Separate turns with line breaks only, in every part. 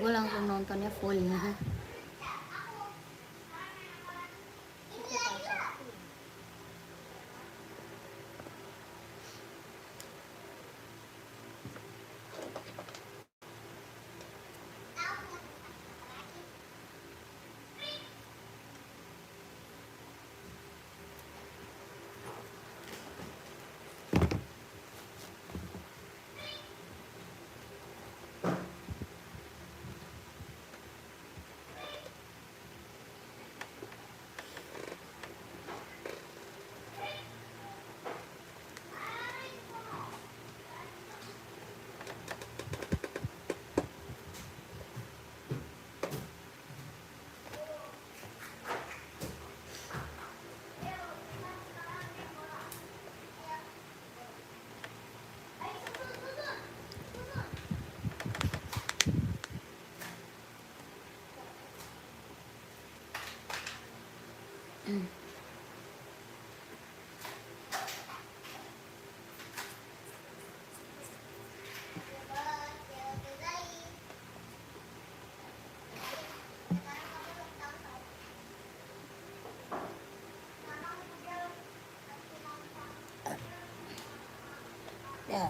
gue langsung nontonnya full. Ya.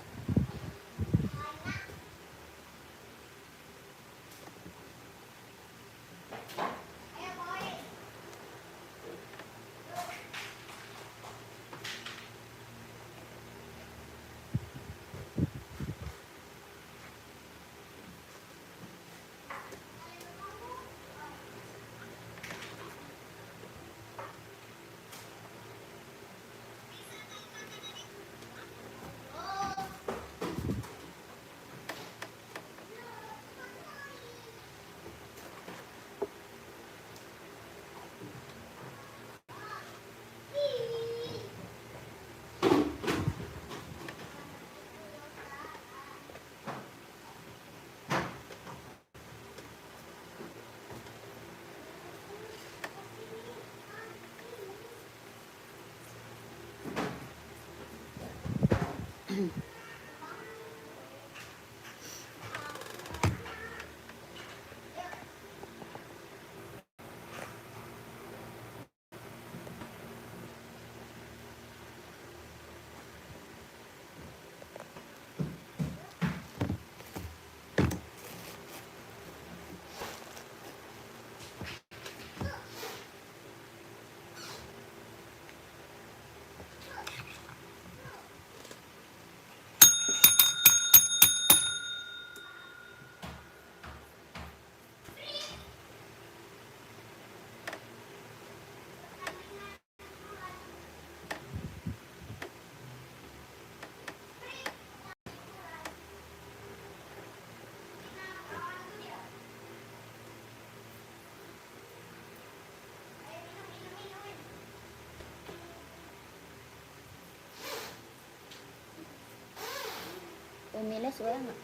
Pemilih suara nggak?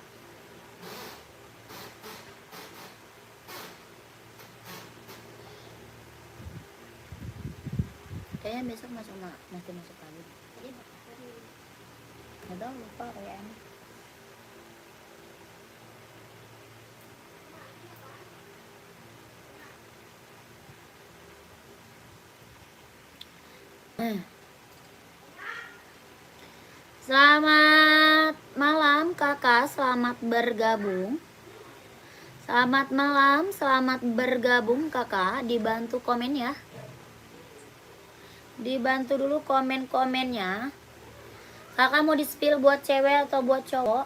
Kayaknya besok masih masuk pagi. Nggak tahu, lupa kayaknya. Selamat malam kakak, selamat bergabung. Selamat malam, selamat bergabung kakak. Dibantu komen ya. Dibantu dulu komen-komennya. Kakak mau di-spill buat cewek atau buat cowok?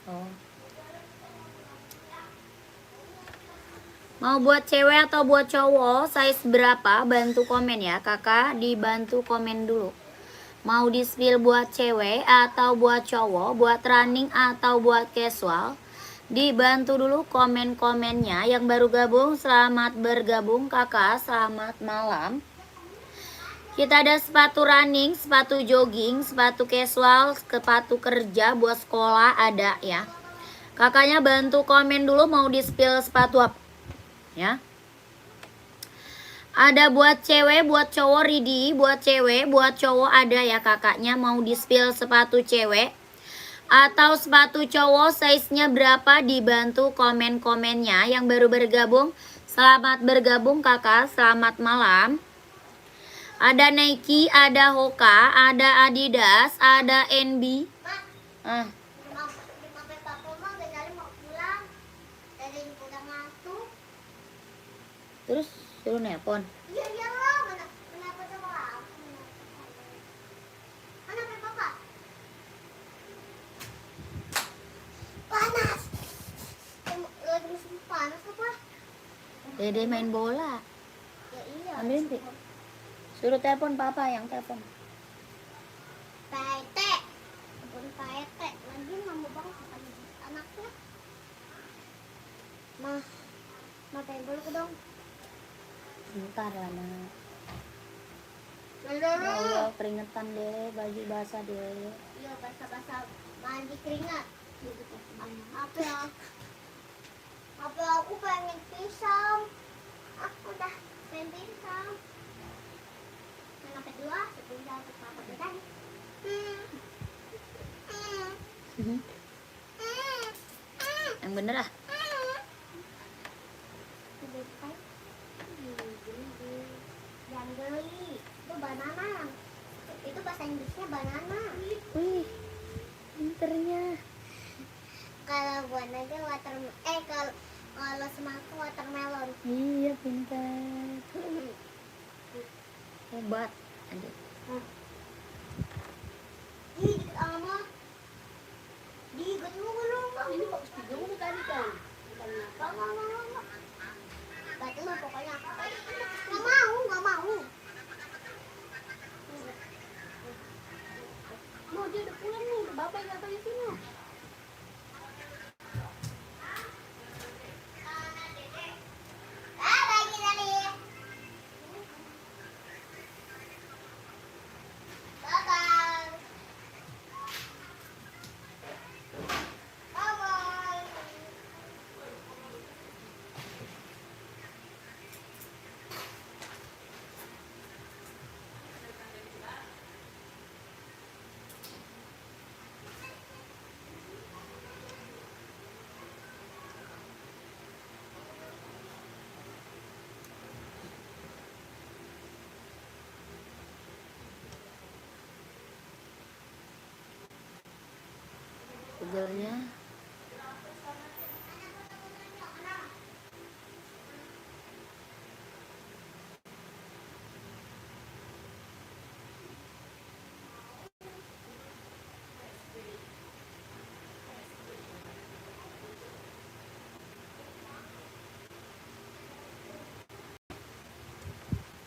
Oh. Mau buat cewek atau buat cowok, size berapa? Bantu komen ya kakak, dibantu komen dulu. Mau di-spill buat cewek atau buat cowok, buat running atau buat casual, dibantu dulu komen-komennya. Yang baru gabung, selamat bergabung kakak, selamat malam. Kita ada sepatu running, sepatu jogging, sepatu casual, sepatu kerja buat sekolah ada ya. Kakaknya bantu komen dulu mau di-spill sepatu apa ya. Ada buat cewek, buat cowok ready, buat cewek, buat cowok ada ya kakaknya mau di-spill sepatu cewek. Atau sepatu cowok size-nya berapa, dibantu komen-komennya. Yang baru bergabung, selamat bergabung kakak, selamat malam. Ada Nike, ada Hoka, ada Adidas, ada NB. Terus suruh nelpon.
Iya iyalah, kenapa sama aku? Mana HP papa? Panas. Lagi musim panas apa?
Dede main bola.
Ya iya.
Ambilin Pi. Suruh telepon papa, yang telepon.
PT. Telepon PT. Lagi ngomong banget sama anaknya. Ma pengen dulu dong.
Bentar lah nak.
Ya
Allah, keringetan deh, baju basah deh.
Iya, basah-basah mandi keringat. Apa aku pengen pisang. Aku udah pengen pisang. Yang apa dua? Sepuluh apa tadi?
Yang bener ah.
Yang geli itu banana. Itu bahasa Inggrisnya banana.
Wih, pinternya.
Kalau banana kalau semangka watermelon.
Iya, pintar. Hebat. Aduh.
Ih, dikit amat. Dikit lu. Ini kok tiga mulu tadi kan? Enggak. Berarti mah pokoknya nggak mau. Mau dia udah pulang nih, bapak nggak tahu di sini.
Pegelnya.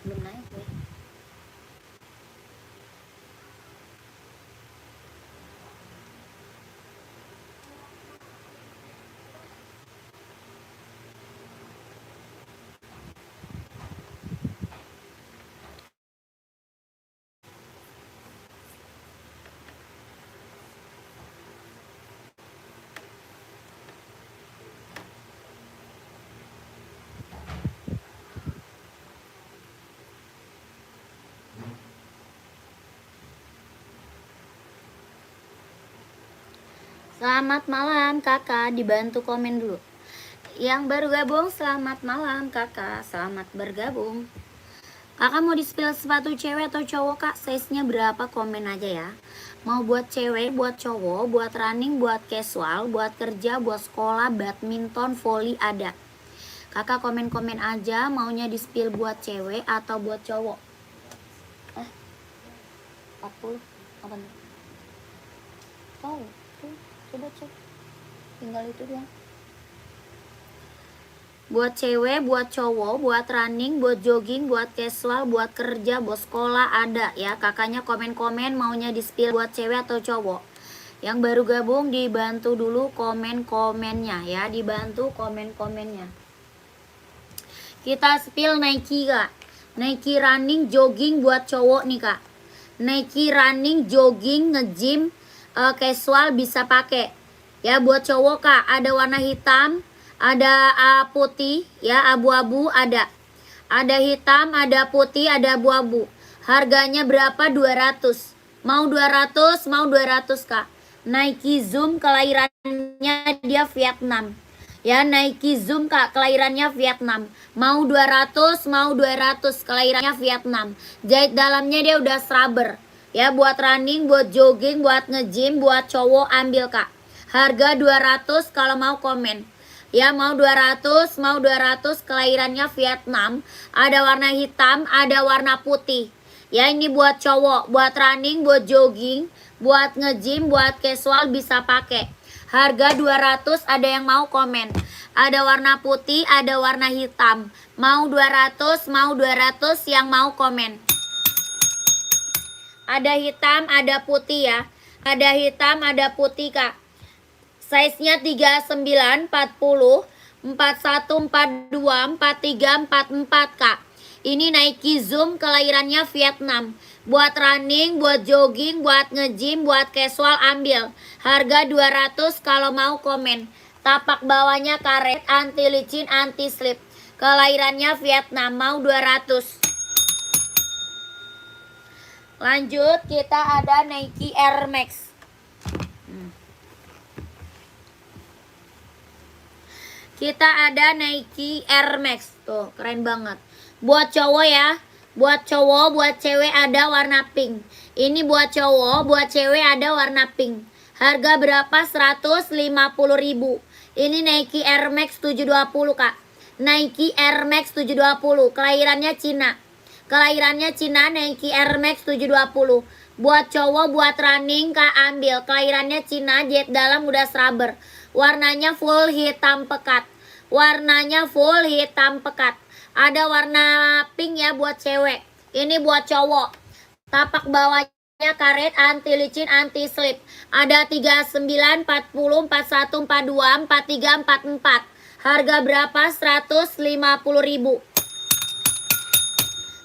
Belum naik weh. Selamat malam kakak, dibantu komen dulu. Yang baru gabung, selamat malam kakak, selamat bergabung. Kakak mau di-spill sepatu cewek atau cowok kak? Size-nya berapa? Komen aja ya. Mau buat cewek, buat cowok, buat running, buat casual, buat kerja, buat sekolah, badminton, volley ada. Kakak komen-komen aja maunya di-spill buat cewek atau buat cowok. 40 apa nih? Oh, tuh, coba cek. Tinggal itu doang. Buat cewek, buat cowok, buat running, buat jogging, buat casual, buat kerja, buat sekolah ada ya. Kakaknya komen-komen maunya di-spill buat cewek atau cowok. Yang baru gabung dibantu dulu komen-komennya ya, dibantu komen-komennya. Kita spill Nike kak. Nike running, jogging buat cowok nih kak. Nike running, jogging, nge-gym, casual bisa pakai. Ya buat cowok kak, ada warna hitam, ada putih, ya abu-abu ada. Ada hitam, ada putih, ada abu-abu. Harganya berapa? 200. Mau 200, mau 200 kak. Nike Zoom kelahirannya dia Vietnam. Ya, Nike Zoom Kak, kelahirannya Vietnam. Mau 200, mau 200, kelahirannya Vietnam. Jahit dalamnya dia udah rubber. Ya, buat running, buat jogging, buat nge-gym, buat cowok ambil Kak. Harga 200 kalau mau komen. Ya, mau 200, kelahirannya Vietnam. Ada warna hitam, ada warna putih. Ya, ini buat cowok, buat running, buat jogging, buat nge-gym, buat casual bisa pakai. Harga 200, ada yang mau komen. Ada warna putih, ada warna hitam. Mau 200, mau 200 yang mau komen. Ada hitam, ada putih ya. Ada hitam, ada putih Kak. Size-nya 39, 40, 41, 42, 43, 44 Kak. Ini Nike Zoom kelahirannya Vietnam. Buat running, buat jogging, buat nge-gym, buat casual ambil. Harga 200 kalau mau komen. Tapak bawahnya karet, anti licin, anti slip. Kelahirannya Vietnam, mau 200. Lanjut, kita ada Nike Air Max. Kita ada Nike Air Max. Tuh, keren banget. Buat cowok ya. Buat cowok, buat cewek ada warna pink. Ini buat cowok, buat cewek ada warna pink. Harga berapa? 150.000. Ini Nike Air Max 720 Kak. Nike Air Max 720. Kelahirannya Cina. Kelahirannya Cina, Nike Air Max 720. Buat cowok, buat running Kak ambil. Kelahirannya Cina, jahit dalam udah rubber. Warnanya full hitam pekat. Warnanya full hitam pekat. Ada warna pink ya buat cewek. Ini buat cowok. Tapak bawahnya karet, anti licin, anti slip. Ada 39, 40, 41, 42, 43, 44. Harga berapa? 150.000.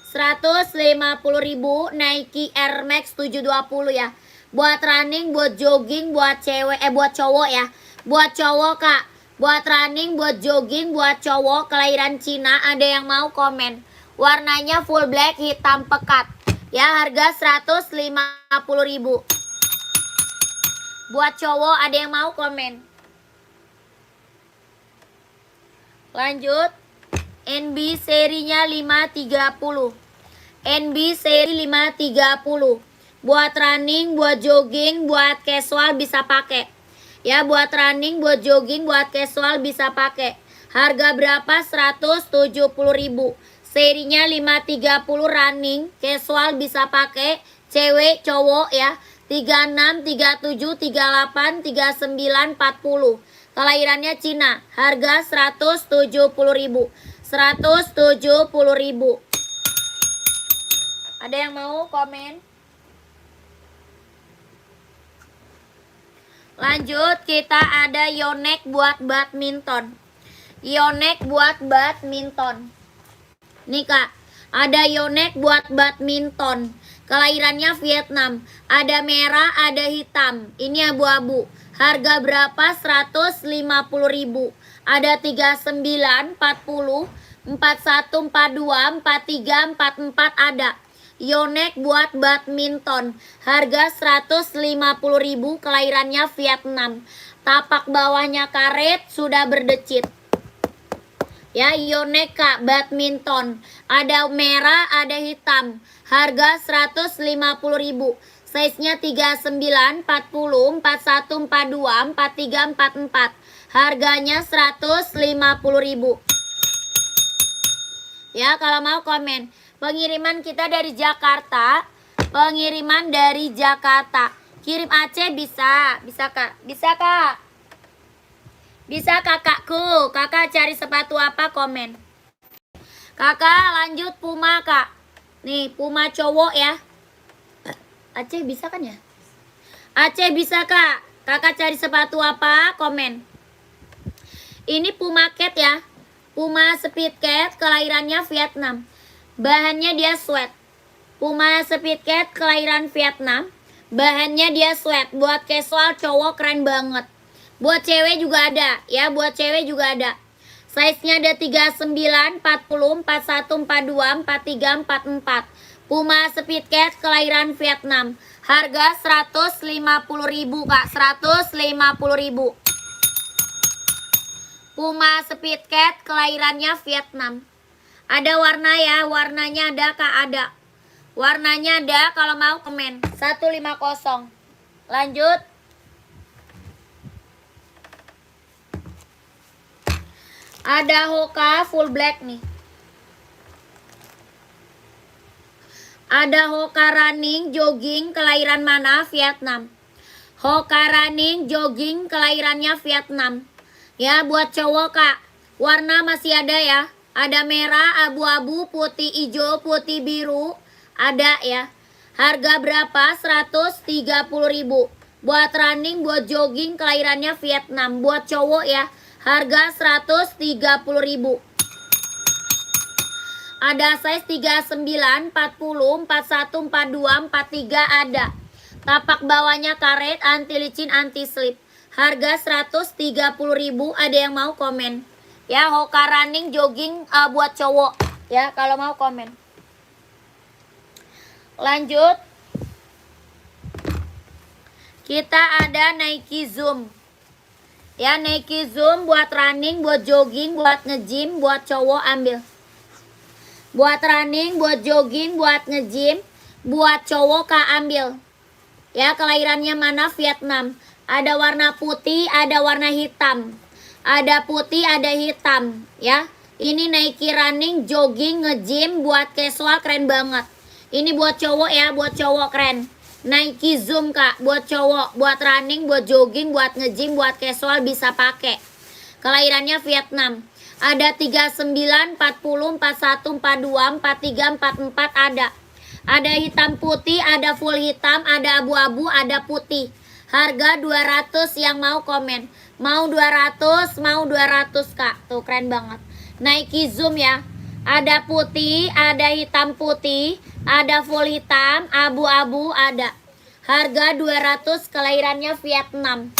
150.000 Nike Air Max 720 ya. Buat running, buat jogging, buat cewek, buat cowok ya. Buat cowok Kak. Buat running, buat jogging, buat cowok kelahiran Cina, ada yang mau komen. Warnanya full black, hitam pekat. Ya, harga 150.000. Buat cowok ada yang mau komen. Lanjut. NB serinya 530. NB seri 530. Buat running, buat jogging, buat casual bisa pakai. Ya, buat running, buat jogging, buat casual bisa pakai. Harga berapa? 170.000. Serinya 530 running, casual bisa pakai. Cewek, cowok ya. 36, 37, 38, 39, 40. Kelahirannya Cina. Harga 170.000. 170.000. Ada yang mau komen? Lanjut, kita ada Yonex buat badminton. Yonex buat badminton. Nih Kak, ada Yonex buat badminton. Kelahirannya Vietnam. Ada merah, ada hitam. Ini abu-abu. Harga berapa? 150.000. Ada 39, 40, 41, 42, 43, 44 ada. Yonex buat badminton. Harga 150.000, kelahirannya Vietnam. Tapak bawahnya karet, sudah berdecit. Ya, Yonex Kak, badminton. Ada merah, ada hitam. Harga 150.000. Size-nya 39, 40, 41, 42, 43, 44. Harganya 150.000. Ya, kalau mau komen. Pengiriman kita dari Jakarta. Pengiriman dari Jakarta. Kirim Aceh bisa. Bisa Kak. Bisa Kak. Bisa kakakku. Kakak cari sepatu apa komen. Kakak lanjut Puma Kak. Nih Puma cowok ya. Aceh bisa kan ya? Aceh bisa Kak. Kakak cari sepatu apa komen. Ini Puma Cat ya. Puma Speed Cat kelahirannya Vietnam. Bahannya dia sweat. Puma Speed Cat kelahiran Vietnam. Bahannya dia sweat. Buat casual cowok keren banget. Buat cewek juga ada. Ya, buat cewek juga ada. Size-nya ada 39, 40, 41, 42, 43, 44. Puma Speed Cat kelahiran Vietnam. Harga 150.000 Kak, 150.000. Puma Speed Cat kelahirannya Vietnam. Ada warna ya, warnanya ada Kak, ada. Warnanya ada, kalau mau komen. 150. Lanjut. Ada Hoka full black nih. Ada Hoka running jogging kelahiran mana? Vietnam. Hoka running jogging kelahirannya Vietnam. Ya, buat cowok Kak. Warna masih ada ya. Ada merah, abu-abu, putih, hijau, putih, biru. Ada ya. Harga berapa? 130.000. Buat running, buat jogging kelahirannya Vietnam. Buat cowok ya. Harga 130.000. Ada size 39, 40, 41, 42, 43 ada. Tapak bawahnya karet, anti licin, anti slip. Harga 130.000. Ada yang mau komen? Ya, Hoka running jogging buat cowok. Ya, kalau mau komen. Lanjut. Kita ada Nike Zoom. Ya, Nike Zoom buat running, buat jogging, buat nge-gym, buat cowok ambil. Buat running, buat jogging, buat nge-gym, buat cowok Kak ambil. Ya, kelahirannya mana? Vietnam. Ada warna putih, ada warna hitam. Ada putih, ada hitam. Ya, ini Nike running, jogging, nge-gym, buat casual keren banget. Ini buat cowok ya, buat cowok keren. Nike Zoom Kak, buat cowok, buat running, buat jogging, buat nge-gym, buat casual bisa pakai. Kelahirannya Vietnam. Ada 39, 40, 41, 42, 43, 44 ada. Ada hitam putih, ada full hitam, ada abu-abu, ada putih. Harga 200 yang mau komen. Mau 200, mau 200 Kak. Tuh keren banget. Nike Zoom ya. Ada putih, ada hitam putih, ada full hitam, abu-abu ada. Harga 200, kelahirannya Vietnam.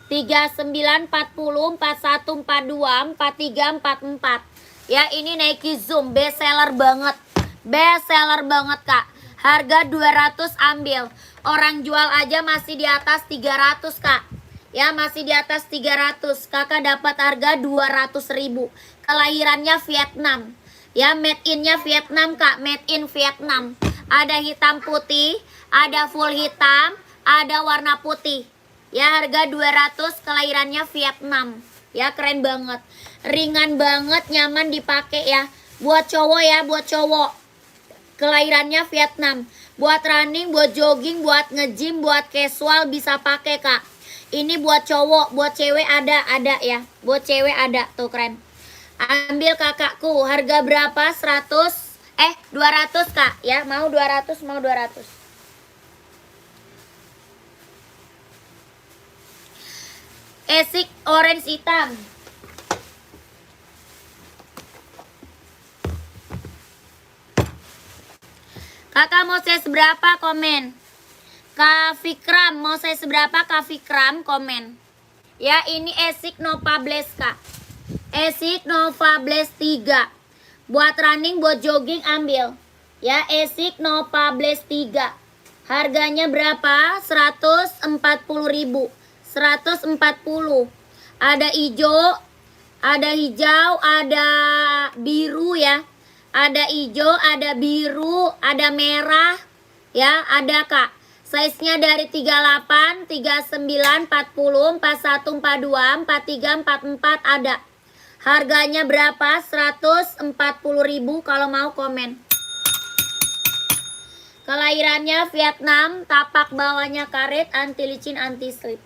39, 40, 41, 42, 43, 44. Ya, ini Nike Zoom best seller banget. Best seller banget Kak. Harga 200 ambil. Orang jual aja masih di atas 300 Kak. Ya, masih di atas 300. Kakak dapat harga 200.000. Kelahirannya Vietnam. Ya, made in-nya Vietnam Kak. Made in Vietnam. Ada hitam putih, ada full hitam, ada warna putih. Ya, harga 200, kelahirannya Vietnam. Ya, keren banget. Ringan banget, nyaman dipakai ya. Buat cowok ya, buat cowok. Kelahirannya Vietnam. Buat running, buat jogging, buat nge-gym, buat casual bisa pakai Kak. Ini buat cowok, buat cewek ada ya. Buat cewek ada, tuh keren. Ambil kakakku, harga berapa? 200 Kak. Ya, mau 200, mau 200. Esik orange hitam. Kakak mau size berapa? Komen. Kak Fikram mau size berapa? Kak Fikram komen. Ya, ini Esik Nova Blaze Kak. Esik Nova Blaze 3. Buat running, buat jogging ambil. Ya, Esik Nova Blaze 3. Harganya berapa? 140.000. 140. Ada hijau, ada biru ya. Ada hijau, ada biru, ada merah. Ya, ada Kak. Size-nya dari 38, 39, 40, 41, 42, 43, 44 ada. Harganya berapa? 140.000 kalau mau komen. Kelahirannya Vietnam, tapak bawahnya karet, anti licin, anti slip.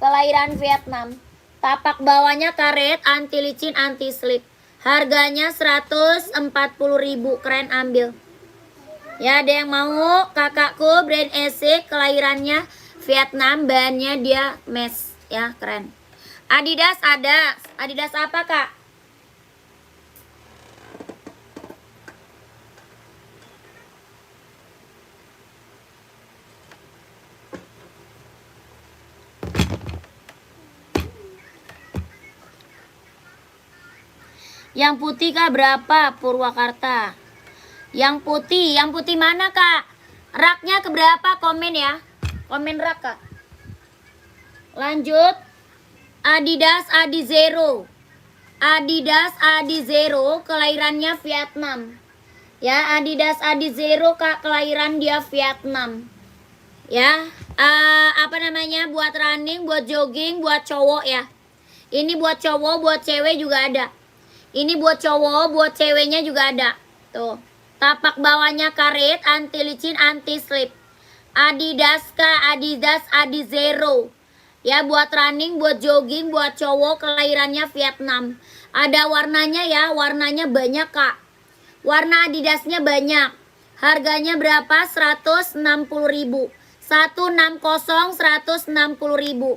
Kelahiran Vietnam. Tapak bawahnya karet, anti licin, anti slip. Harganya 140.000, keren ambil. Ya, ada yang mau? Kakakku brand Esik, kelahirannya Vietnam, bahannya dia mesh ya, keren. Adidas ada. Adidas apa Kak? Yang putih Kak berapa? Purwakarta. Yang putih mana Kak? Raknya keberapa komen ya? Komen rak Kak. Lanjut. Adidas Adizero. Adidas Adizero kelahirannya Vietnam. Ya, Adidas Adizero Kak, kelahiran dia Vietnam. Ya, apa namanya? Buat running, buat jogging, buat cowok ya. Ini buat cowok, buat cewek juga ada. Ini buat cowok, buat ceweknya juga ada. Tuh. Tapak bawahnya karet, anti licin, anti slip. Adidas Kak, Adidas Adizero. Ya, buat running, buat jogging, buat cowok, kelahirannya Vietnam. Ada warnanya ya, warnanya banyak Kak. Warna Adidasnya banyak. Harganya berapa? 160.000. 160.000.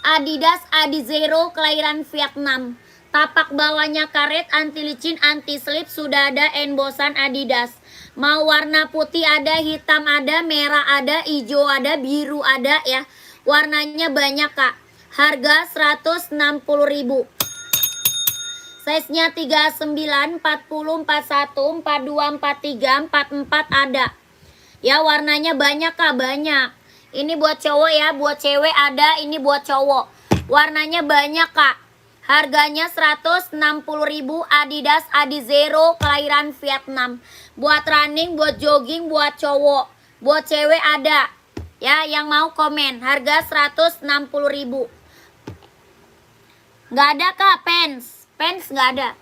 Adidas Adizero kelahiran Vietnam. Tapak bawahnya karet, anti licin, anti slip, sudah ada embosan Adidas. Mau warna putih ada, hitam ada, merah ada, hijau ada, biru ada ya. Warnanya banyak Kak. Harga 160.000. Size-nya 39, 40, 41, 42, 43, 44 ada. Ya, warnanya banyak Kak, banyak. Ini buat cowok ya, buat cewek ada, ini buat cowok. Warnanya banyak Kak. Harganya 160.000. Adidas Adizero kelahiran Vietnam. Buat running, buat jogging, buat cowok. Buat cewek ada. Ya, yang mau komen. Harga 160.000. Nggak ada Kak, pants. Pants nggak ada.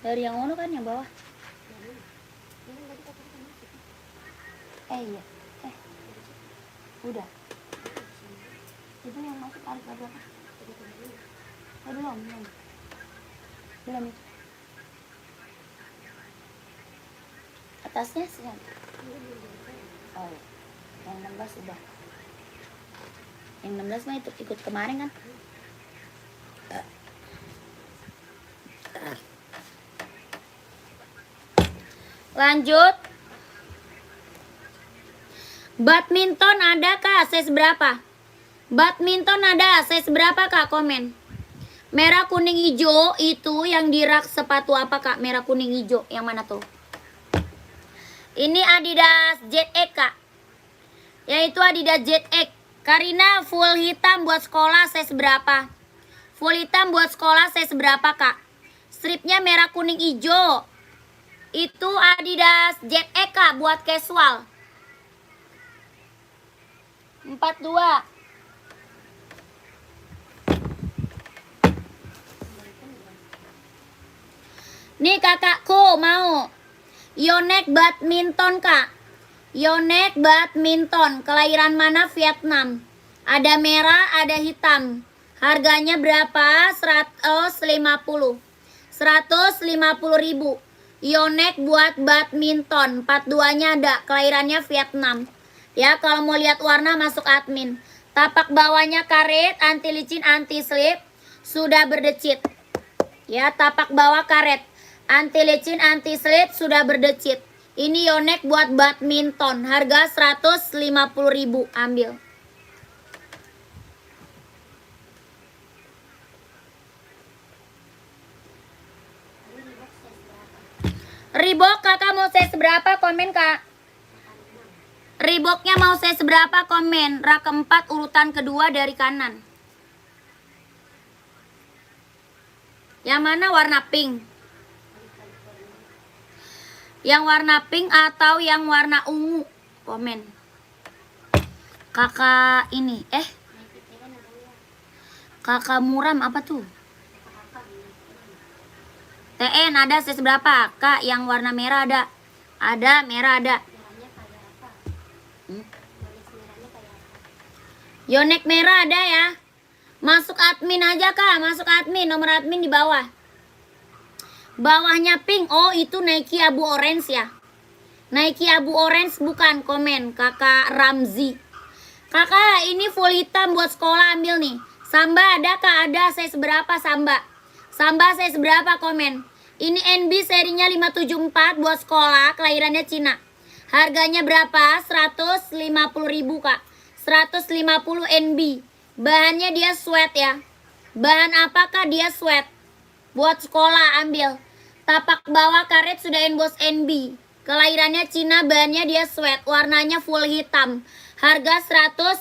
Dari yang mana kan yang bawah? Iya. Udah. Itu yang masuk tarik ke belakang. Belum. Belum itu. Atasnya sih. Oh, yang 16 udah. Yang 16 mah itu ikut kemarin kan? Lanjut. Badminton ada Kak, size berapa? Badminton ada, size berapa Kak? Komen. Merah kuning hijau itu yang di rak sepatu apa Kak? Merah kuning hijau yang mana tuh? Ini Adidas ZX Kak. Yaitu Adidas ZX. Karina full hitam buat sekolah size berapa? Full hitam buat sekolah size berapa Kak? Stripnya merah kuning hijau. Itu Adidas ZX Kak, buat casual. 42. Nih kakakku mau Yonex badminton Kak. Yonex badminton kelahiran mana? Vietnam. Ada merah, ada hitam. Harganya berapa? 150. 150.000. Yonex buat badminton. 42-nya ada. Kelahirannya Vietnam. Ya, kalau mau lihat warna masuk admin. Tapak bawahnya karet, anti licin, anti slip. Sudah berdecit. Ya, tapak bawah karet. Anti licin, anti slip, sudah berdecit. Ini Yonex buat badminton. Harga 150.000. Ambil. Reebok kakak mau size berapa? Komen Kak. Reeboknya mau size berapa? Komen. Rak keempat urutan kedua dari kanan. Yang mana warna pink? Yang warna pink atau yang warna ungu? Komen. Kakak ini. Kakak muram apa tuh? TN ada size berapa? Kak, yang warna merah ada. Ada, merah ada. Yonex merah ada ya. Masuk admin aja Kak, masuk admin. Nomor admin di bawah. Bawahnya pink. Oh, itu Nike abu orange ya. Nike abu orange bukan. Komen Kakak Ramzi. Kakak, ini full hitam buat sekolah, ambil nih. Samba ada Kak? Ada. Size berapa Samba? Samba size berapa? Komen. Ini NB serinya 574 buat sekolah, kelahirannya Cina. Harganya berapa? 150.000 Kak. 150 NB. Bahannya dia sweat ya. Bahan apakah dia sweat? Buat sekolah ambil. Tapak bawah karet sudah emboss NB. Kelahirannya Cina, bahannya dia sweat. Warnanya full hitam. Harga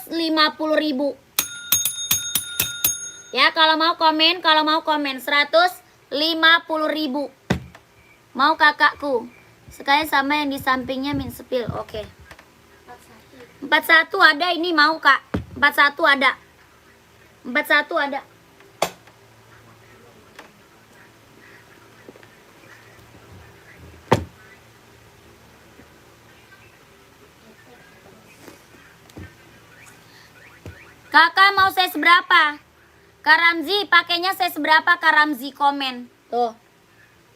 150.000. Ya, kalau mau komen 150.000. Mau kakakku. Sekali sama yang di sampingnya min sepil. Oke. 41 ada, ini mau Kak. 41 ada. 41 ada. Kakak mau size berapa? Kak Ramzi pakainya size berapa? Kak Ramzi komen. Tuh.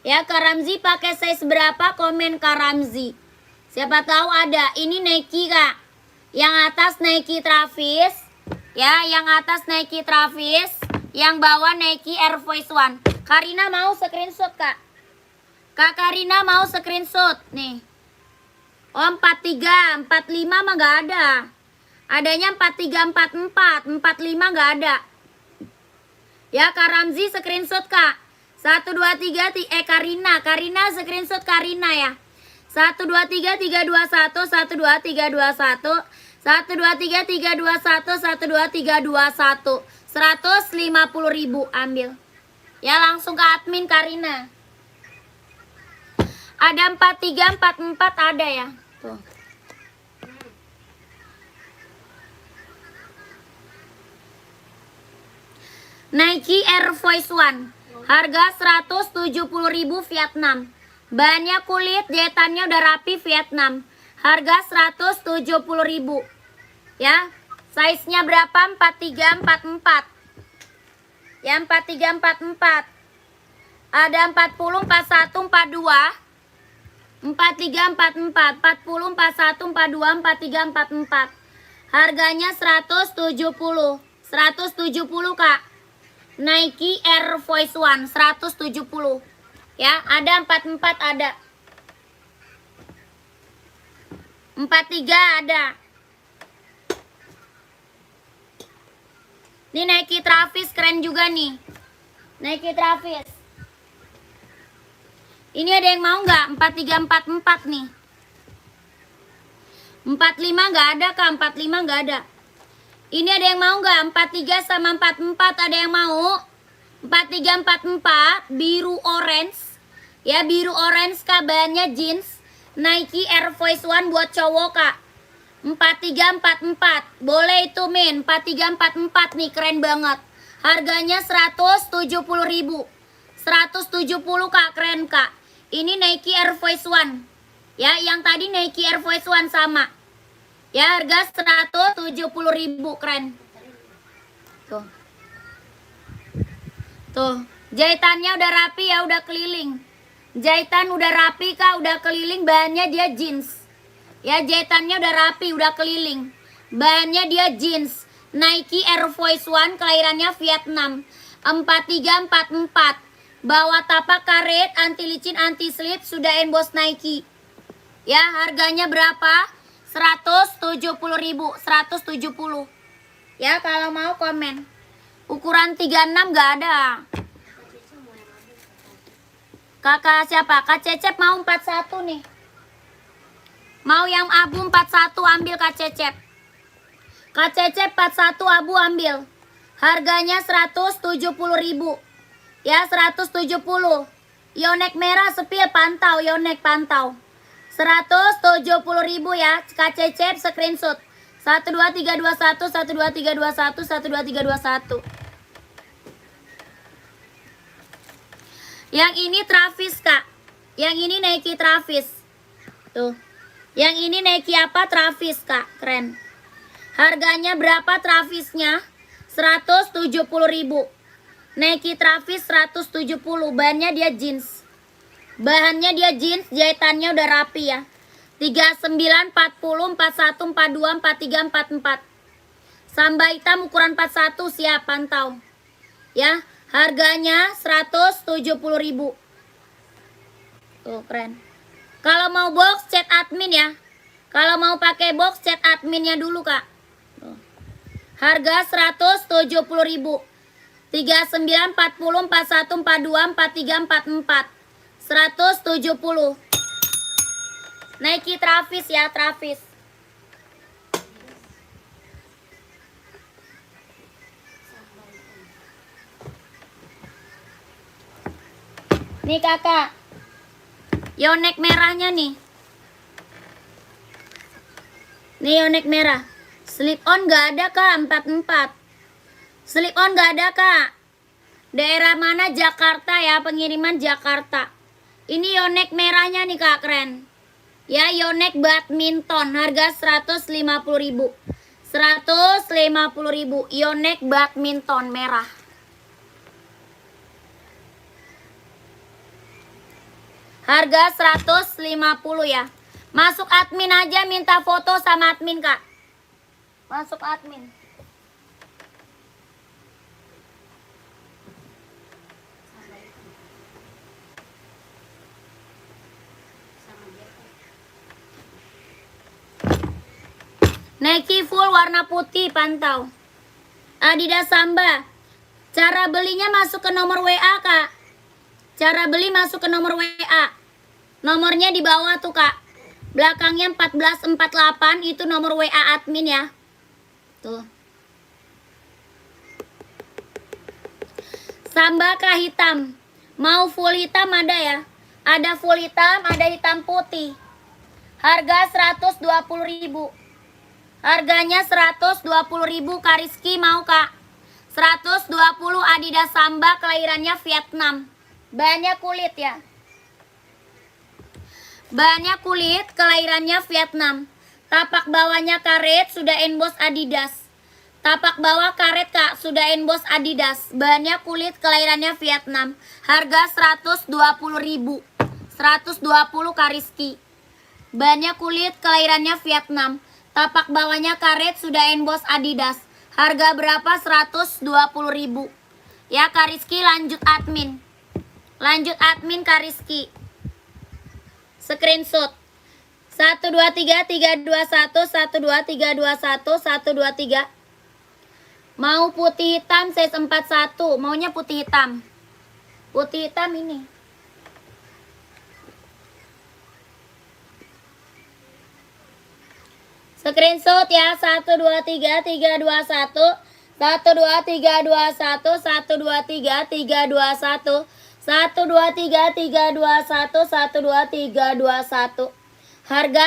Ya, Kak Ramzi pakai size berapa? Komen Kak Ramzi. Siapa tahu ada. Ini Nike Kak. Yang atas Nike Travis. Ya, yang atas Nike Travis. Yang bawah Nike Air Force One. Karina mau screenshot Kak. Kak Karina mau screenshot. Nih. Oh 43, 45 mah gak ada. Adanya 43, 44, 45 gak ada. Ya, Kak Ramzi screenshot Kak. 1, 2, 3, Karina screenshot Karina ya. 1, 2, 3, 3, 2, 1, 1, 2, 3, 2, 1, 1, 2, 3, 3, 2, 1, 1, 2, 3, 2, 1, 150.000 ambil. Ya, langsung ke admin Karina. Ada 43, 44 ada ya. Tuh. Nike Air Force One. Harga 170.000 Vietnam. Bahannya kulit, jahitannya udah rapi Vietnam. Harga 170.000. Ya. Size-nya berapa? 43, 44. Ya, 43, 44. Ada 40, 41, 42. 43, 44. 40, 41, 42, 43, 44. Harganya 170. 170 Kak. Nike Air Force One 170. Ya, ada 44 ada. 43 ada. Ini Nike Travis keren juga nih. Nike Travis. Ini ada yang mau nggak? 43 44 nih. 45 nggak ada Kak, 45 nggak ada. Ini ada yang mau nggak? 43 sama 44 ada yang mau? 43 44 biru orange. Ya, biru orange Kak, bahannya jeans. Nike Air Force One buat cowok Kak. 43 44. Boleh itu min. 43 44 nih, keren banget. Harganya 170.000. 170 Kak, keren Kak. Ini Nike Air Force One. Ya, yang tadi Nike Air Force One sama. Ya, harga 170.000, keren. Tuh. Tuh, jahitannya udah rapi ya, udah keliling. Jahitan udah rapi Kak, udah keliling, bahannya dia jeans. Ya, jahitannya udah rapi, udah keliling. Bahannya dia jeans. Nike Air Force One, kelahirannya Vietnam. 43 44. Bawah tapak karet, anti licin, anti slip, sudah emboss Nike. Ya, harganya berapa? 170.000, 170. Ya, kalau mau komen. Ukuran 36 nggak ada. Kakak siapa? Kak Cecep mau 41 nih. Mau yang abu 41 ambil Kak Cecep. Kak Cecep 41 abu ambil. Harganya 170.000. Ya, 170. Yonek merah sepil pantau, Yonek pantau. 170.000 ya. Kak Cecep screenshot. 12321 12321 12321. Yang ini Travis Kak. Yang ini Nike Travis. Tuh. Yang ini Nike apa? Travis Kak. Keren. Harganya berapa Travisnya? 170.000. Nike Travis 170. Bahannya dia jeans. Bahannya dia jeans, jahitannya udah rapi ya. 39, 40, 41, 42, 43, 44. Samba hitam ukuran 41, siap pantau. Ya, harganya 170.000. Tuh keren. Kalau mau box chat admin ya. Kalau mau pakai box chat adminnya dulu kak. Tuh. Harga 170.000. 39, 40, 41, 42, 43, 44. 170. Nike Travis ya, Travis. Nih kakak, Yonex merahnya nih. Nih Yonex merah. Slip on gak ada kak, 44. Slip on gak ada kak. Daerah mana? Jakarta ya, pengiriman Jakarta. Ini Yonex merahnya nih kak, keren. Ya Yonex badminton, harga 150.000. 150.000 Yonex badminton merah. Harga 150 ya. Masuk admin aja, minta foto sama admin kak. Masuk admin. Nike full warna putih, pantau. Adidas Samba. Cara belinya masuk ke nomor WA kak. Cara beli masuk ke nomor WA. Nomornya di bawah tuh kak. Belakangnya 1448 itu nomor WA admin ya. Tuh. Samba kah hitam? Mau full hitam ada ya? Ada full hitam, ada hitam putih. Harga 120.000. Harganya 120.000 Kak Rizky mau kak. 120 Adidas Samba, kelahirannya Vietnam. Banyak kulit ya. Banyak kulit, kelahirannya Vietnam. Tapak bawahnya karet, sudah emboss Adidas. Tapak bawah karet kak, sudah emboss Adidas. Banyak kulit, kelahirannya Vietnam. Harga 120.000. 120 Kak Rizky. Banyak kulit, kelahirannya Vietnam. Tapak bawahnya karet, sudah emboss Adidas. Harga berapa? 120.000. Ya Kak Rizky, lanjut admin. Lanjut admin Kak Rizky. Screenshot. 1 2 3 3 2 1 1 2 3 2 1 1 2 3. Mau putih hitam size 41. Maunya putih hitam. Putih hitam ini. Screenshot ya. 1 2 3 3 2 1 1 2 3 2 1 1 2 3 3 2 1 1 2 3 3 2 1 1 2 3 2 1 1 2 3 2 1. Harga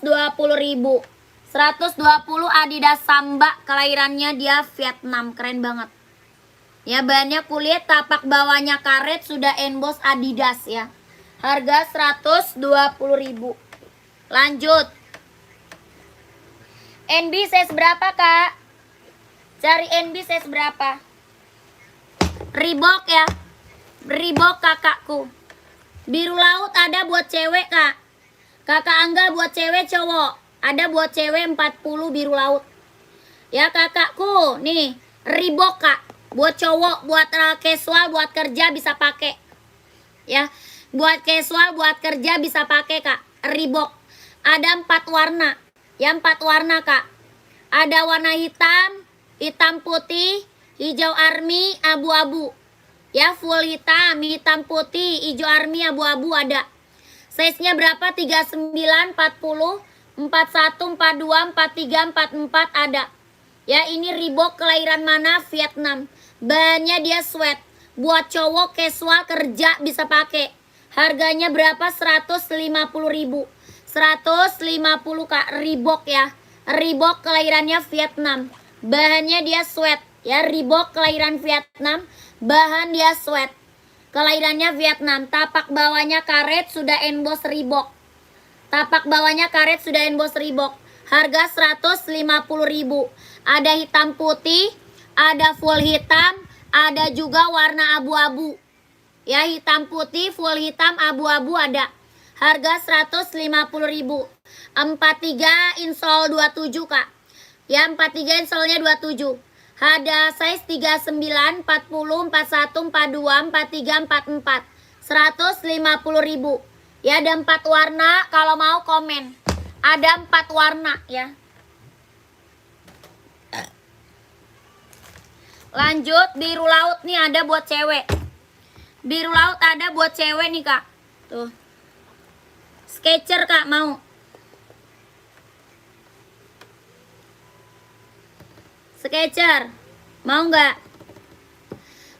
120.000. 120 Adidas Samba, kelahirannya dia Vietnam, keren banget. Ya banyak kulit, tapak bawahnya karet, sudah emboss Adidas ya. Harga 120.000. Lanjut. NB size berapa kak? Cari NB size berapa? Reebok ya. Reebok kakakku. Biru laut ada buat cewek kak. Kakak Angga buat cewek cowok. Ada buat cewek 40 biru laut. Ya kakakku, nih Reebok kak. Buat cowok, buat casual, buat kerja bisa pakai. Ya, buat casual, buat kerja bisa pakai kak. Reebok. Ada 4 warna. Ya 4 warna kak. Ada warna hitam, hitam putih, hijau army, abu-abu. Ya full hitam, hitam putih, hijau army, abu-abu ada. Size-nya berapa? 39, 40, 41, 42, 43, 44 ada. Ya ini Reebok, kelahiran mana? Vietnam. Bahannya dia sweat. Buat cowok casual kerja bisa pakai. Harganya berapa? 150.000. 150 kak, Reebok ya. Reebok, kelahirannya Vietnam. Bahannya dia sweat. Ya Reebok, kelahiran Vietnam. Bahan dia sweat. Kelahirannya Vietnam. Tapak bawahnya karet, sudah emboss Reebok. Tapak bawahnya karet, sudah emboss Reebok. Harga 150.000. Ada hitam putih, ada full hitam, ada juga warna abu-abu. Ya hitam putih, full hitam, abu-abu ada. Harga 150.000. 43 insole 27 kak. Ya 43 insole-nya 27. Ada size 39, 40, 41, 42, 43, 44. 150.000. Ya ada 4 warna, kalau mau komen. Ada 4 warna ya. Lanjut, biru laut nih ada buat cewek. Biru laut ada buat cewek nih kak. Tuh. Sketcher kak mau. Sketcher. Mau nggak?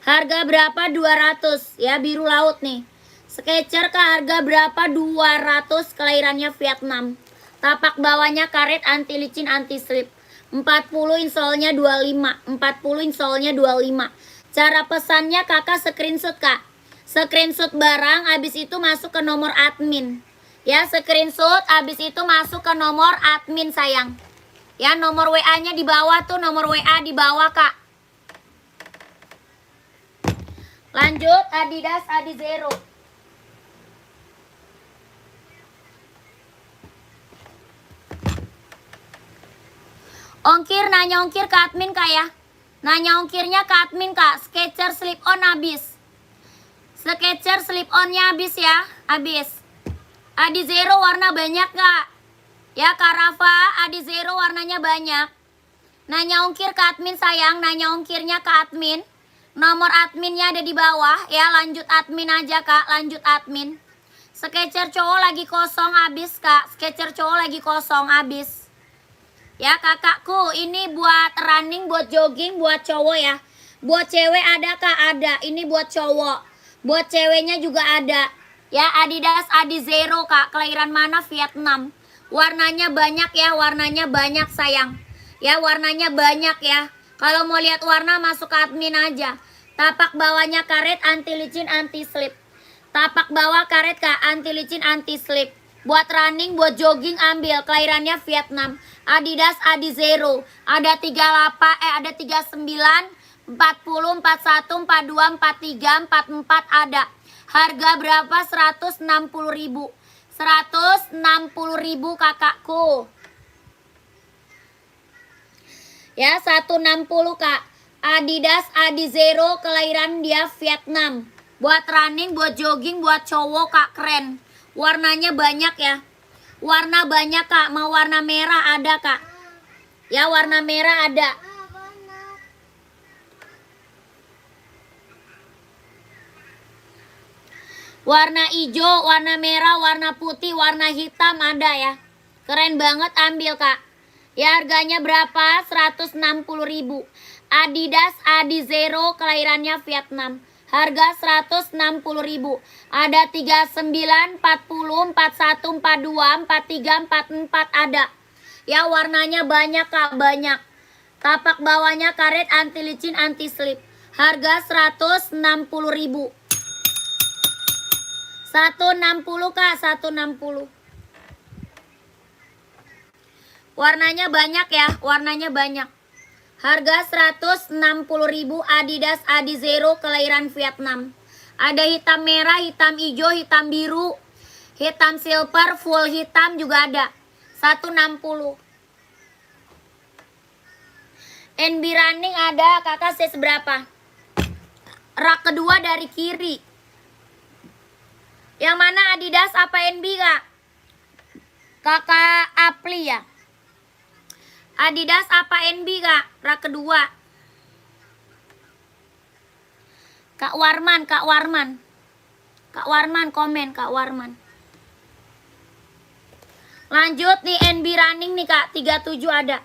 Harga berapa? 200 ya, biru laut nih. Sketcher kak harga berapa? 200, kelahirannya Vietnam. Tapak bawahnya karet, anti licin, anti slip. 40 insolnya 25. 40 insolnya 25. Cara pesannya kakak screenshot kak. Screenshot barang, habis itu masuk ke nomor admin. Ya, screenshot, habis itu masuk ke nomor admin sayang. Ya, nomor WA-nya di bawah tuh, nomor WA di bawah kak. Lanjut, Adidas Adizero. Ongkir, nanya ongkir ke admin kak ya. Nanya ongkirnya ke admin kak. Sketcher slip on habis. Sketcher slip onnya habis ya. Habis. Adizero warna banyak kak. Ya Kak Rafa, Adizero warnanya banyak. Nanya ongkir ke admin sayang. Nanya ongkirnya ke admin. Nomor adminnya ada di bawah. Ya lanjut admin aja kak. Lanjut admin. Sketcher cowok lagi kosong habis kak. Sketcher cowok lagi kosong habis. Ya kakakku, ini buat running, buat jogging, buat cowok ya. Buat cewek ada kak? Ada. Ini buat cowok. Buat ceweknya juga ada. Ya Adidas Adizero kak. Kelahiran mana? Vietnam. Warnanya banyak ya. Warnanya banyak sayang. Ya warnanya banyak ya. Kalau mau lihat warna masuk ke admin aja. Tapak bawahnya karet, anti licin, anti slip. Tapak bawah karet kak. Anti licin, anti slip. Buat running, buat jogging ambil. Kelahirannya Vietnam. Adidas Adizero. Ada 38, ada 39, 40, 41, 42, 43, 44 ada. Harga berapa? 160.000. 160.000 kakakku. Ya 160 kak. Adidas Adizero, kelahiran dia Vietnam. Buat running, buat jogging, buat cowok kak, keren. Warnanya banyak ya. Warna banyak kak. Mau warna merah ada kak. Ya warna merah ada. Warna hijau, warna merah, warna putih, warna hitam ada ya. Keren banget, ambil kak. Ya harganya berapa? 160.000. Adidas Adizero, kelahirannya Vietnam. Harga 160.000. Ada 39, 40, 41, 42, 43, 44 ada. Ya warnanya banyak kak, banyak. Tapak bawahnya karet, anti licin, anti slip. Harga 160.000. 160 kak, 160. Warnanya banyak ya, warnanya banyak. Harga 160.000 Adidas Adizero, kelahiran Vietnam. Ada hitam merah, hitam hijau, hitam biru, hitam silver, full hitam juga ada. 160. NB running ada, kakak size berapa? Rak kedua dari kiri. Yang mana Adidas apa NB kak? Kakak Apli ya. Adidas apa NB kak? Rak kedua. Kak Warman, Kak Warman. Kak Warman komen, Kak Warman. Lanjut nih NB running nih kak, 37 ada.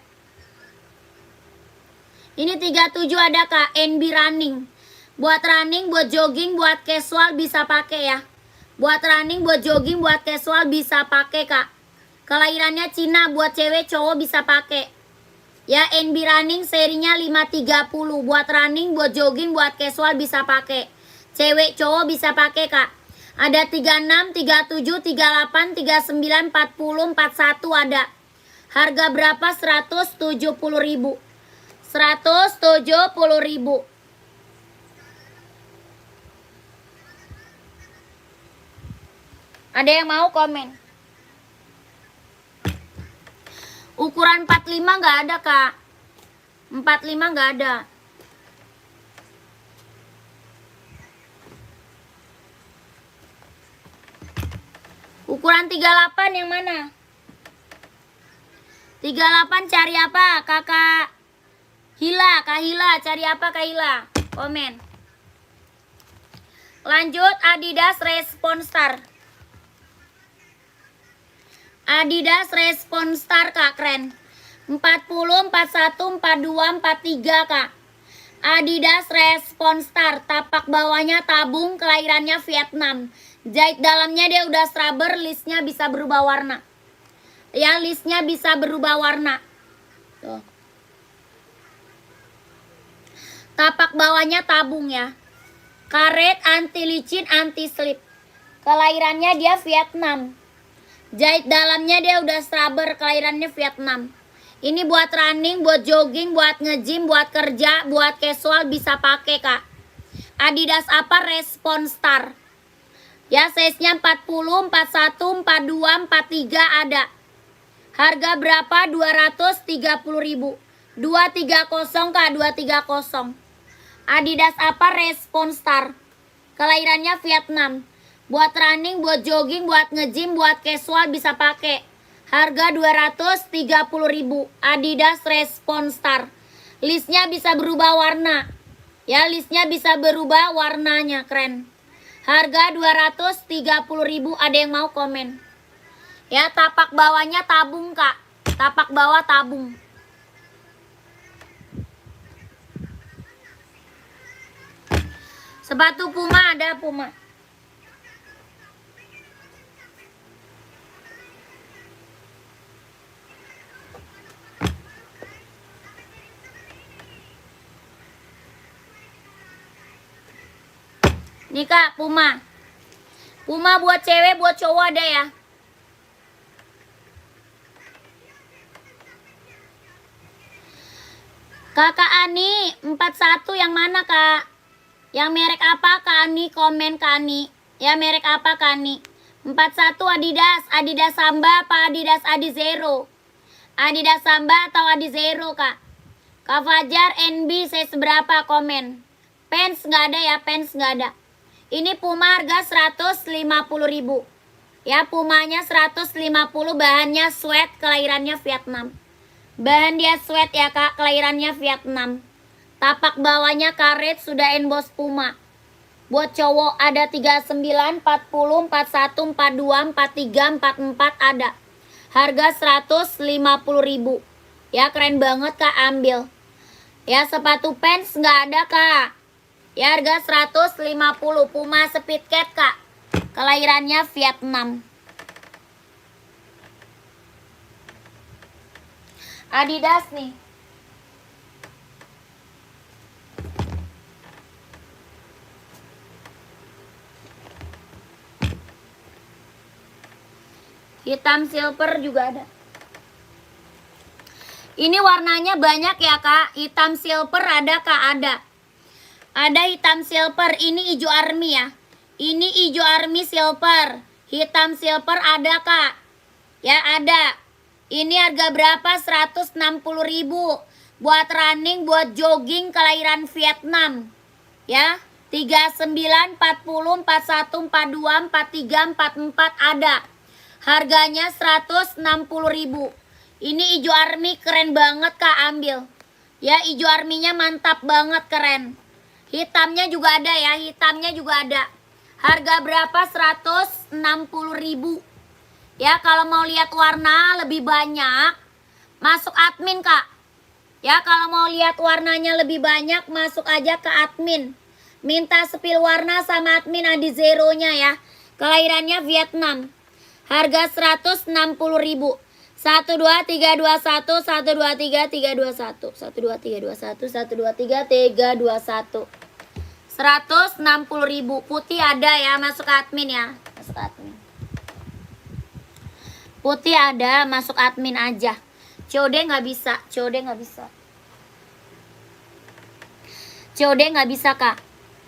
Ini 37 ada kak, NB running. Buat running, buat jogging, buat casual bisa pakai ya. Buat running, buat jogging, buat casual bisa pakai kak. Kelahirannya Cina, buat cewek cowok bisa pakai. Ya NB running serinya 530. Buat running, buat jogging, buat casual bisa pakai. Cewek cowok bisa pakai kak. Ada 36, 37, 38, 39, 40, 41 ada. Harga berapa? 170.000. 170.000. Ada yang mau komen? Ukuran 45 nggak ada kak. 45 nggak ada. Ukuran 38 yang mana? 38 cari apa? Kakak Hila, Kak Hila, cari apa Kak Hila? Komen. Lanjut Adidas Response Star. Adidas Response Star Kak, keren. 40, 41, 42, 43 Kak. Adidas Response Star, tapak bawahnya tabung, kelahirannya Vietnam. Jahit dalamnya dia udah rubber, listnya bisa berubah warna. Ya, listnya bisa berubah warna. Tuh. Tapak bawahnya tabung ya. Karet, anti licin, anti slip. Kelahirannya dia Vietnam. Jahit dalamnya dia udah rubber, kelahirannya Vietnam. Ini buat running, buat jogging, buat nge-gym, buat kerja, buat casual bisa pakai Kak. Adidas apa? Response Star. Ya, size-nya 40, 41, 42, 43 ada. Harga berapa? 230.000. 230 Kak, 230. Adidas apa? Response Star. Kelahirannya Vietnam. Buat running, buat jogging, buat nge-gym, buat casual bisa pakai. Harga 230.000. Adidas Response Star. Listnya bisa berubah warna. Ya, listnya bisa berubah warnanya, keren. Harga 230.000. Ada yang mau komen? Ya, tapak bawahnya tabung Kak. Tapak bawah tabung. Sepatu Puma ada Puma. Nih Kak, Puma. Puma buat cewek, buat cowok ada ya. Kakak Ani 41 yang mana Kak? Yang merek apa Kak Ani? Komen Kak Ani. Ya, merek apa Kak Ani? 41 Adidas. Adidas Samba apa Adidas Adizero? Adidas Samba atau Adizero Kak? Kak Fajar NB size berapa? Komen. Pants nggak ada ya, pants nggak ada. Ini Puma harga 150.000. Ya, Pumanya 150, bahannya sweat, kelahirannya Vietnam. Bahan dia sweat ya Kak, kelahirannya Vietnam. Tapak bawahnya karet, sudah emboss Puma. Buat cowok ada 39, 40, 41, 42, 43, 44 ada. Harga 150.000. Ya, keren banget Kak, ambil. Ya, sepatu pants nggak ada Kak. Ya, harga 150. Puma Speed Cat Kak. Kelahirannya Vietnam. Adidas nih. Hitam silver juga ada. Ini warnanya banyak ya Kak. Hitam silver ada Kak, ada. Ada hitam silver, ini hijau army ya. Ini hijau army silver. Hitam silver ada Kak. Ya, ada. Ini harga berapa? 160.000. Buat running, buat jogging, kelahiran Vietnam. Ya, 39, 40, 41, 42, 43, 44 ada. Harganya 160.000. Ini hijau army keren banget Kak, ambil. Ya, hijau arminya mantap banget, keren. Hitamnya juga ada ya, hitamnya juga ada. Harga berapa? 160.000. Ya, kalau mau lihat warna lebih banyak, masuk admin Kak. Ya, kalau mau lihat warnanya lebih banyak, masuk aja ke admin. Minta spill warna sama admin Adizero-nya ya. Kelahirannya Vietnam. Harga 160.000. 1 2 3 2 1 1 2 3 3 2 1 1 2 3 2 1 1 2 3 3 2 1. 160.000. Putih ada ya, masuk admin ya. Masuk admin. Putih ada, masuk admin aja. COD nggak bisa, COD nggak bisa. COD nggak bisa Kak.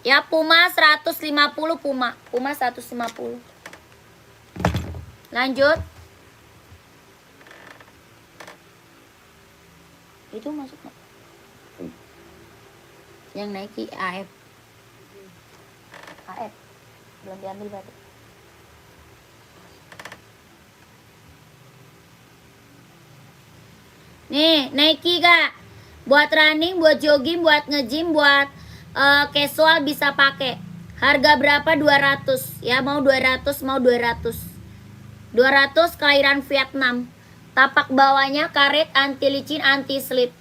Ya, Puma 150 Puma. Puma 150. Lanjut. Itu masuk nggak? Yang Nike AF. AF belum diambil berarti. Nih, Nike Kak. Buat running, buat jogging, buat nge-gym, buat casual bisa pakai. Harga berapa? 200. Ya, mau 200, mau 200. 200 kelahiran Vietnam. Tapak bawahnya karet, anti licin, anti slip.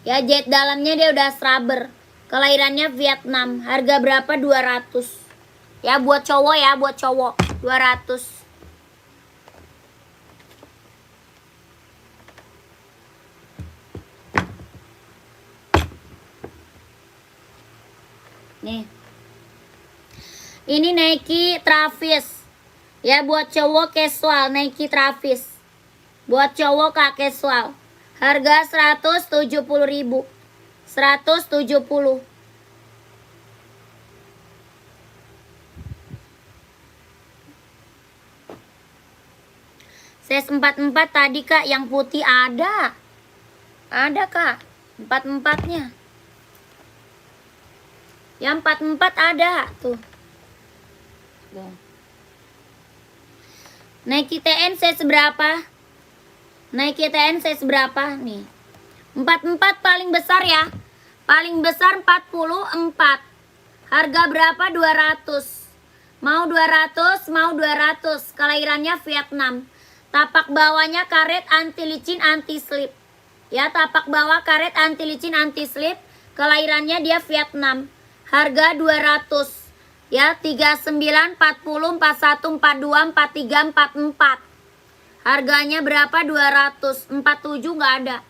Ya, jahit dalamnya dia udah rubber. Kelahirannya Vietnam. Harga berapa? 200. Ya, buat cowok ya, buat cowok. 200. Nih. Ini Nike Travis. Ya, buat cowok casual Nike Travis. Buat cowok Kak casual. Harga 170.000. 170. Size 44 tadi Kak, yang putih ada. Ada Kak, 44-nya. Yang 44 ada tuh. Nike TN size berapa? Nike TN size berapa nih? 44 paling besar ya. Paling besar 44. Harga berapa? 200. Mau 200, mau 200. Kelahirannya Vietnam. Tapak bawahnya karet, anti licin, anti slip. Ya, tapak bawah karet, anti licin, anti slip. Kelahirannya dia Vietnam. Harga 200. Ya, 39, 40, 41, 42, 43, 44. Harganya berapa? 200. 47 nggak ada.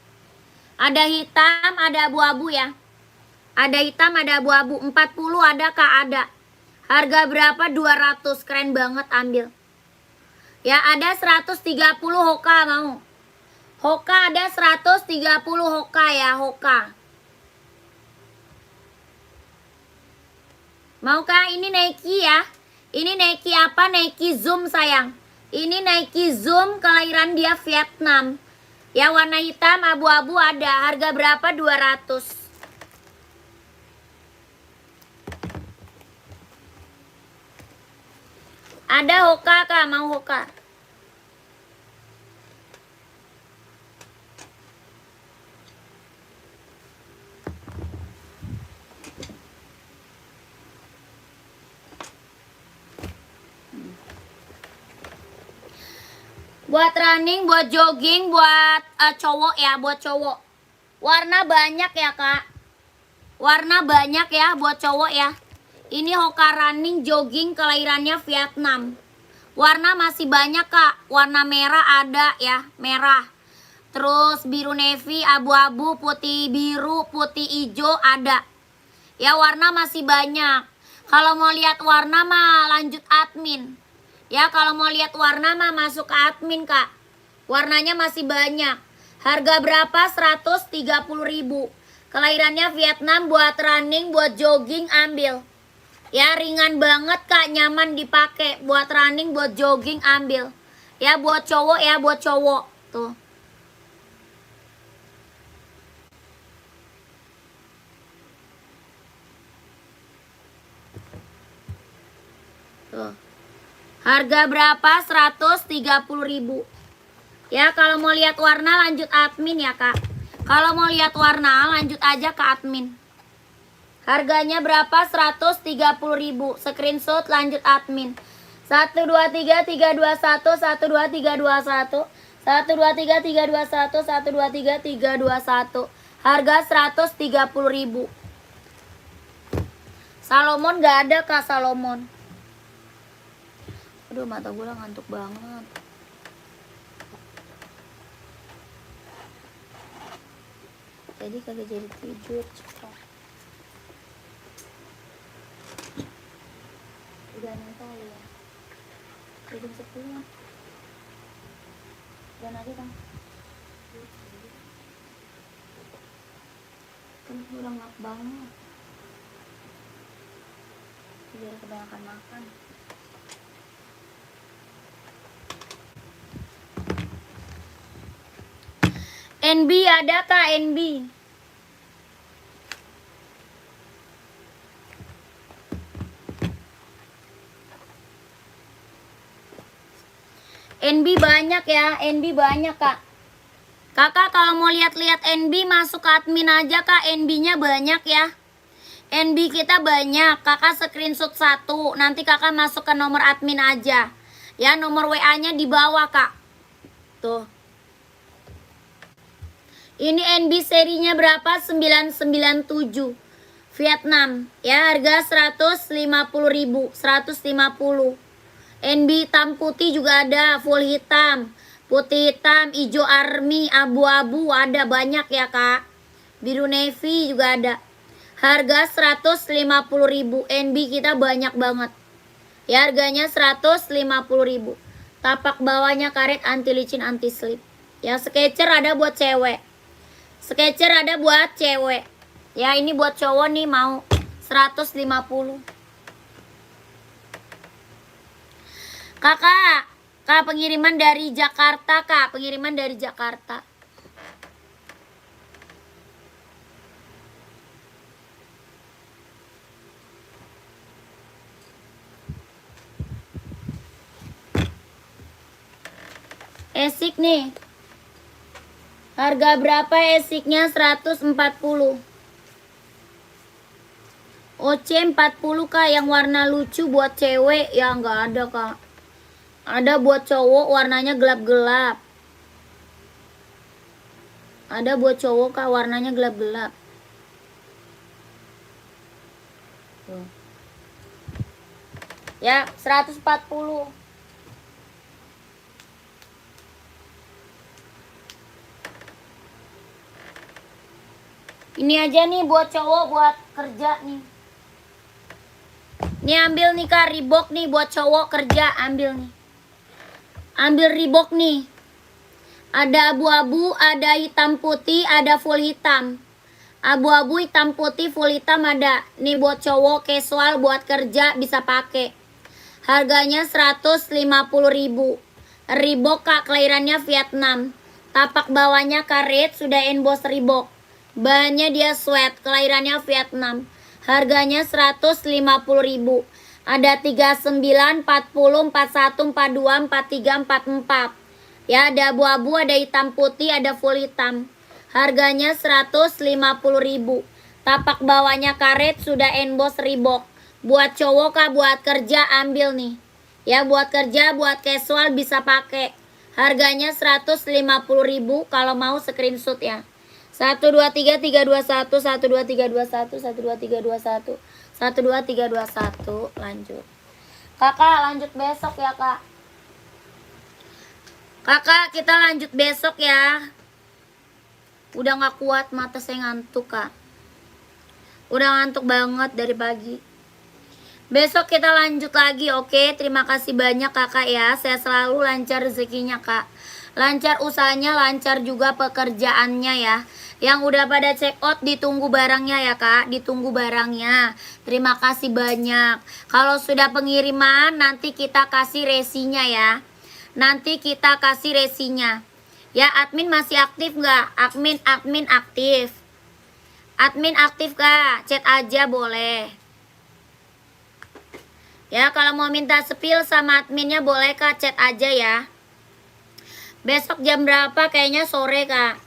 Ada hitam, ada abu-abu ya. Ada hitam, ada abu-abu. 40 ada Kak, ada. Harga berapa? 200. Keren banget, ambil. Ya, ada 130 Hoka mau. Hoka ada 130 Hoka ya, Hoka. Mau Kak, ini Nike ya. Ini Nike apa? Nike Zoom sayang. Ini Nike Zoom, kelahiran dia Vietnam. Ya, warna hitam, abu-abu ada. Harga berapa? 200. Ada Hoka Kak, mau Hoka. Buat running, buat jogging, buat cowok ya, buat cowok. Warna banyak ya Kak. Warna banyak ya buat cowok ya. Ini Hoka running jogging, kelahirannya Vietnam. Warna masih banyak Kak. Warna merah ada ya, merah. Terus biru navy, abu-abu, putih biru, putih hijau ada. Ya, warna masih banyak. Kalau mau lihat warna mah lanjut admin. Ya, kalau mau lihat warna mah masuk ke admin Kak. Warnanya masih banyak. Harga berapa? 130.000. Kelahirannya Vietnam, buat running, buat jogging ambil. Ya, ringan banget Kak, nyaman dipakai. Buat running, buat jogging ambil. Ya, buat cowok ya, buat cowok. Tuh. Tuh. Harga berapa? 130.000. Ya, kalau mau lihat warna lanjut admin ya Kak. Kalau mau lihat warna lanjut aja ke admin. Harganya berapa? 130.000. Screenshot lanjut admin. 1 2 3 3 2 1 1 2 3 2 1 1 2 3 3 2 1 1 2 3 3 2 1. Harga 130.000. Salomon gak ada Kak, Salomon. Aduh, mata gue udah ngantuk banget. Jadi kagak jadi tidur cepat. Udah nonton ya. Jam 10. Dan aja kan. Kan udah ngap banget. Biar kebanyakan makan. NB ada Kak, NB. NB banyak ya, NB banyak Kak. Kakak kalau mau lihat-lihat NB masuk ke admin aja kak, NB-nya banyak ya. NB kita banyak, kakak screenshot satu, nanti kakak masuk ke nomor admin aja. Ya, nomor WA-nya di bawah kak. Tuh. Ini NB serinya berapa? 997 Vietnam. Ya, harga 150.000, 150. NB hitam putih juga ada, full hitam. Putih hitam, hijau army, abu-abu ada banyak ya kak. Biru navy juga ada. Harga 150.000. NB kita banyak banget. Ya, harganya 150.000. Tapak bawahnya karet anti licin anti slip. Ya, Skechers ada buat cewek. Skechers ada buat cewek. Ya, ini buat cowok nih mau 150. Kakak, kak pengiriman dari Jakarta kak, pengiriman dari Jakarta. Esik nih. Harga berapa esiknya? 140. OC 40 kak, yang warna lucu buat cewek ya nggak ada kak. Ada buat cowok warnanya gelap-gelap. Ada buat cowok kak warnanya gelap-gelap. Ya, 140. Ini aja nih buat cowok buat kerja nih. Nih ambil nih kak, Reebok nih buat cowok kerja, ambil nih. Ambil Reebok nih. Ada abu-abu, ada hitam putih, ada full hitam. Abu-abu, hitam putih, full hitam ada. Nih buat cowok casual buat kerja bisa pakai. Harganya 150.000. Reebok kak, kelahirannya Vietnam. Tapak bawahnya karet, sudah emboss Reebok. Bahannya dia sweat, kelahirannya Vietnam. Harganya 150.000. Ada 39, 40, 41, 42, 43, 44. Ya, ada abu-abu, ada hitam putih, ada full hitam. Harganya 150.000. Tapak bawahnya karet, sudah emboss Reebok. Buat cowok kah, buat kerja ambil nih. Ya, buat kerja, buat casual bisa pakai. Harganya 150.000 kalau mau screenshot ya. 1 2 3 3 2 1 1 2 3 2 1 1 2 3 2 1 1 2 3 2 1. Lanjut. Kakak lanjut besok ya kak. Kakak kita lanjut besok ya. Udah gak kuat, mata saya ngantuk kak. Udah ngantuk banget dari pagi. Besok kita lanjut lagi, oke? Terima kasih banyak kakak ya. Saya selalu lancar rezekinya kak. Lancar usahanya, lancar juga pekerjaannya ya. Yang udah pada check out ditunggu barangnya ya kak. Ditunggu barangnya. Terima kasih banyak. Kalau sudah pengiriman nanti kita kasih resinya ya. Nanti kita kasih resinya. Ya, admin masih aktif nggak? Admin aktif. Admin aktif kak. Chat aja boleh. Ya, kalau mau minta spill sama adminnya boleh kak, chat aja ya. Besok jam berapa? Kayaknya sore kak.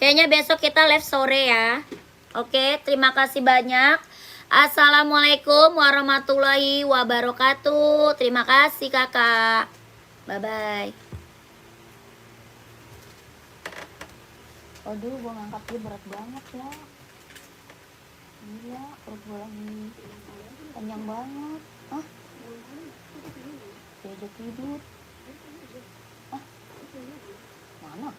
Kayaknya besok kita live sore ya. Oke, terima kasih banyak. Assalamualaikum warahmatullahi wabarakatuh. Terima kasih kakak. Bye-bye. Aduh, gua ngangkat dia berat banget ya. Iya, perut gua lagi panjang banget. Hah? Diajak tidur. Hah? Mana?